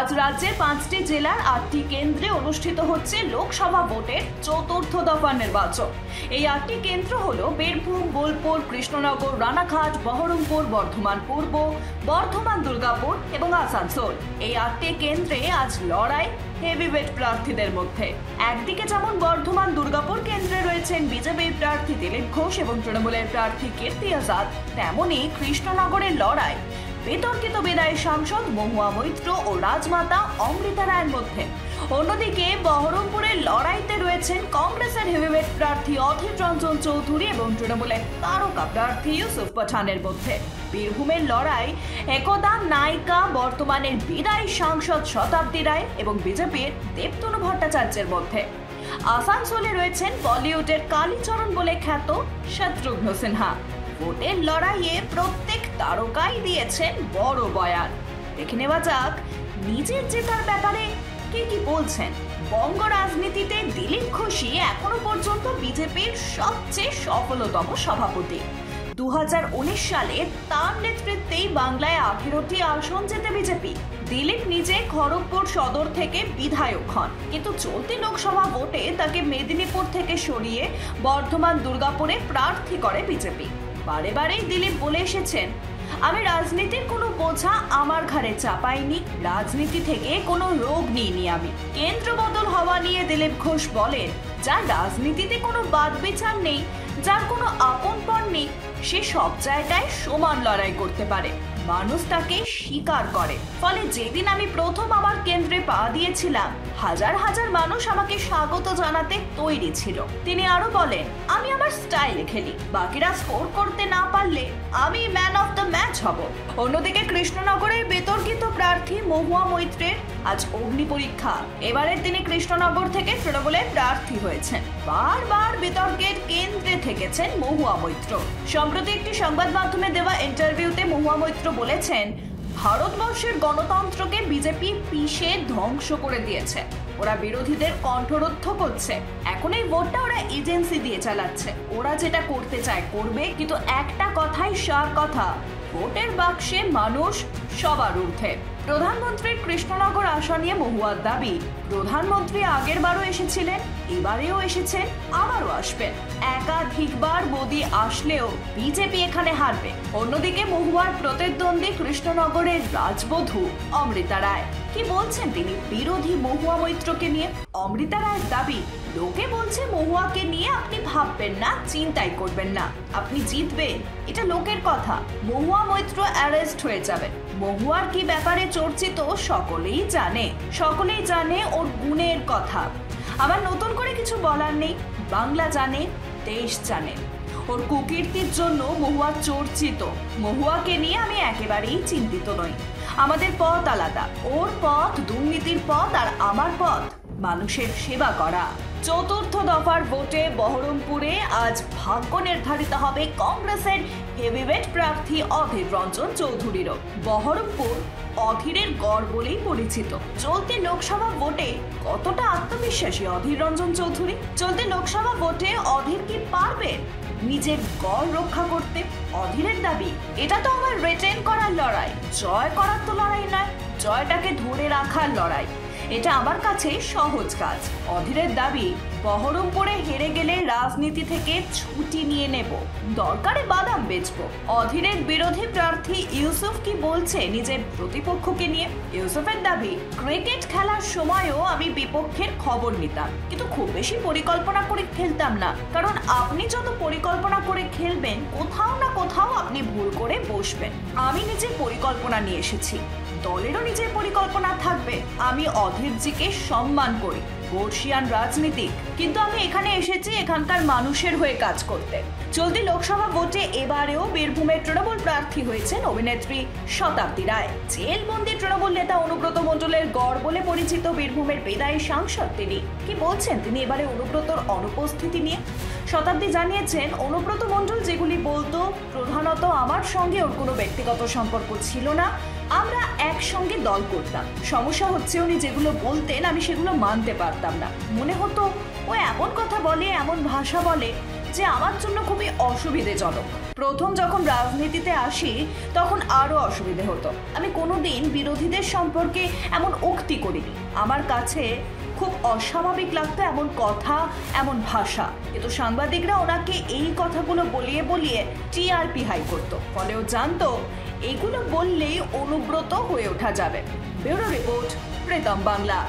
আজ রাজ্যের 5টি জেলার 8টি কেন্দ্রে অনুষ্ঠিত হচ্ছে লোকসভা ভোটের চতুর্থ দফার নির্বাচন। এই 8টি কেন্দ্র হলো বীরভূম, বোলপুর, কৃষ্ণনগর, রানাঘাট, বহরমপুর, বর্ধমান পূর্ব, বর্ধমান, দুর্গাপুর এবং আসানসোল। এই 8টি কেন্দ্রে আজ লড়াই হেভিওয়েট প্রার্থীদের মধ্যে। একদিকে যেমন বর্ধমান দুর্গাপুর কেন্দ্রে রয়েছেন বিজেপির প্রার্থী দিলীপ ঘোষ এবং তৃণমূলের প্রার্থী কীর্তি আজাদ, তেমনি কৃষ্ণনগরের লড়াই বিতর্কিত বিদায়ী সাংসদ মহুয়া মৈত্র ও রাজমাতা অমৃতা রায়ের মধ্যে। অন্যদিকে বহরমপুরের লড়াইতে রয়েছেন কংগ্রেসের হেভিওয়েট প্রার্থী অধীর রঞ্জন চৌধুরী এবং তৃণমূলের তারকা প্রার্থী ইউসুফ পাঠানের মধ্যে। বীরভূমের লড়াই একদা নায়িকা বর্তমানের বিদায়ী সাংসদ শতাব্দী রায় এবং বিজেপির দেবতনু ভট্টাচার্যের মধ্যে। আসানসোলে রয়েছেন বলিউডের কালীচরণ বলে খ্যাত শত্রুঘ্ন সিনহা। ভোটের লড়াইয়ে প্রত্যেক তারকাই দিয়েছেন বড় বয়ান। দেখে নেওয়া যাক নিজের জেতার ব্যাপারে কে কি বলছেন। বঙ্গ রাজনীতিতে দিলীপ ঘোষই এখনো পর্যন্ত বিজেপির সবচেয়ে সফলতম সভাপতি। 2019 সালে তার নেতৃত্বেই বাংলায় 18টি আসন জেতে বিজেপি। দিলীপ নিজে খড়গপুর সদর থেকে বিধায়ক হন, কিন্তু চলতি লোকসভা ভোটে তাকে মেদিনীপুর থেকে সরিয়ে বর্ধমান দুর্গাপুরে প্রার্থী করে বিজেপি। বারে বারেই দিলীপ বলে এসেছেন, আমি রাজনীতির কোনো বোঝা আমার ঘাড়ে চাপাইনি, রাজনীতি থেকে কোনো রোগ নিইনি আমি। কেন্দ্র বদল হওয়া নিয়ে দিলীপ ঘোষ বলেন, যার রাজনীতিতে কোনো বাদ বিচার নেই, যার কোনো আপনপন নেই, সে সব জায়গায় সমান লড়াই করতে পারে, মানুষ তাকে স্বীকার করে। ফলে যেদিন আমি প্রথম আমার কেন্দ্রে পা দিয়েছিলাম, হাজার হাজার মানুষ আমাকে স্বাগত জানাতে তৈরি ছিল। তিনি আরো বলেন, আমি আমার স্টাইলে খেলি, বাকিরা স্কোর করতে না পারলে আমি ম্যান অফ দ্য ম্যাচ হব। অন্যদিকে কৃষ্ণনগরের বিতর্কিত প্রার্থী মহুয়া মৈত্রের আজ অগ্নি পরীক্ষা। এবারে তিনি কৃষ্ণনগর থেকে তৃণমূলের প্রার্থী হয়েছেন। বারবার বিতর্কের কেন্দ্রে থেকেছেন মহুয়া মৈত্র। সম্প্রতি একটি সংবাদ মাধ্যমে দেওয়া ইন্টারভিউতে মহুয়া মৈত্র বলেছেন, ভারতবর্ষের গণতন্ত্রকে বিজেপি পিষে ধ্বংস করে দিয়েছে। ওরা বিরোধীদের কণ্ঠরোধ করছে। এখন এই ভোটটা ওরা এজেন্সি দিয়ে চালাচ্ছে। ওরা যেটা করতে চায় করবে, কিন্তু একটা কথাই সার কথা, ভোটের বাক্সে মানুষ সবার ঊর্ধ্বে। প্রধানমন্ত্রীর কৃষ্ণনগর আসন নিয়ে মহুয়ার দাবি, প্রধানমন্ত্রী আগের বারও এসেছিলেন, এবারেও এসেছেন, আবারও আসবেন। একাধিকবার মোদি আসলেও বিজেপি এখানে হারবে। অন্যদিকে মহুয়ার প্রতিদ্বন্দ্বী কৃষ্ণনগরের রাজবধূ অমৃতা রায় কি বলছেন তিনি বিরোধী মহুয়া মৈত্রকে নিয়ে। অমৃতা রায়ের দাবি, লোকে বলছে মহুয়াকে নিয়ে আপনি ভাববেন না, চিন্তাই করবেন না, আপনি জিতবেন, এটা লোকের কথা। মহুয়া মৈত্র অ্যারেস্ট হয়ে যাবেন। মহুয়ার কি ব্যাপারে চর্চিত সকলেই জানে ওর গুণের কথা। আমার নতুন করে কিছু বলার নেই, বাংলা জানে, দেশ জানে। ওর কুকীর্তির জন্য মহুয়া চর্চিত। মহুয়াকে নিয়ে আমি একেবারেই চিন্তিত নই। আমাদের পথ আলাদা। ওর পথ দুর্নীতির পথ, আর আমার পথ মানুষের সেবা করা। চতুর্থ দফার ভোটে বহরমপুরে আজ ভাগ্য নির্ধারিত হবে কংগ্রেসের হেভিওয়েট প্রার্থী অধীর রঞ্জন চৌধুরীরও। বহরমপুর অধীরের গড় বলেই পরিচিত। চলতি লোকসভা ভোটে কতটা আত্মবিশ্বাসী অধীর রঞ্জন চৌধুরী? চলতি লোকসভা ভোটে অধীর কি পারবেন নিজের গড় রক্ষা করতে? অধীরের দাবি, এটা তো আমার রিটেন করার লড়াই, জয় করার তো লড়াই নয়, জয়টাকে ধরে রাখার লড়াই। এটা আমার কাছে সহজ কাজ। অধীরের দাবি, বহরমপুরে হেরে গেলে রাজনীতি থেকে ছুটি নিয়ে নেব, দরকারে বাদাম বেচবো। অধীরের বিরোধী প্রার্থী ইউসুফ কি বলছে নিজের প্রতিপক্ষকে নিয়ে? ইউসুফের দাবি, ক্রিকেট খেলার সময়ও আমি বিপক্ষের খবর নিতাম, কিন্তু খুব বেশি পরিকল্পনা করে খেলতাম না, কারণ আপনি যত পরিকল্পনা করে খেলবেন, কোথাও না কোথাও আপনি ভুল করে বসবেন। আমি নিজের পরিকল্পনা নিয়ে এসেছি, দলেরও নিজের পরিকল্পনা থাকবে। আমি অধীরজিকে সম্মান করি, বর্ষিয়ান রাজনীতিক, কিন্তু আমি এখানে এসেছি এখানকার মানুষের হয়ে কাজ করতে। চলতি লোকসভা ভোটে এবারেও বীরভূমের তৃণমূল প্রার্থী হয়েছেন অভিনেত্রী শতাব্দী রায়। জেলবন্দি তৃণমূল নেতা অনুব্রত মণ্ডলের গড় বলে পরিচিত বীরভূমের বিদায়ী সাংসদ তিনি কি বলছেন তিনি এবারে অনুব্রতর অনুপস্থিতি নিয়ে? শতাব্দী জানিয়েছেন, অনুব্রত মণ্ডল যেগুলি বলতো প্রধানত আমার সঙ্গে ওর কোনো ব্যক্তিগত সম্পর্ক ছিল না, আমরা একসঙ্গে দল করতাম। সমস্যা হচ্ছে উনি যেগুলো বলতেন আমি সেগুলো মানতে পারতাম না। মনে হতো ও এমন কথা বলে, এমন ভাষা বলে যে আমার জন্য খুবই অসুবিধাজনক। প্রথম যখন রাজনীতিতে আসি তখন আরো অসুবিধে হতো। আমি কোনোদিন বিরোধীদের সম্পর্কে এমন উক্তি করিনি। আমার কাছে খুব অস্বাভাবিক লাগতো এমন কথা, এমন ভাষা। কিন্তু সাংবাদিকরা ওনাকে এই কথাগুলো বলিয়ে বলিয়ে টিআরপি হাই করতো। ফলেও জানতো এগুলো বললেই অনুব্রত হয়ে ওঠা যাবে। Bureau report, Pritam Bangla.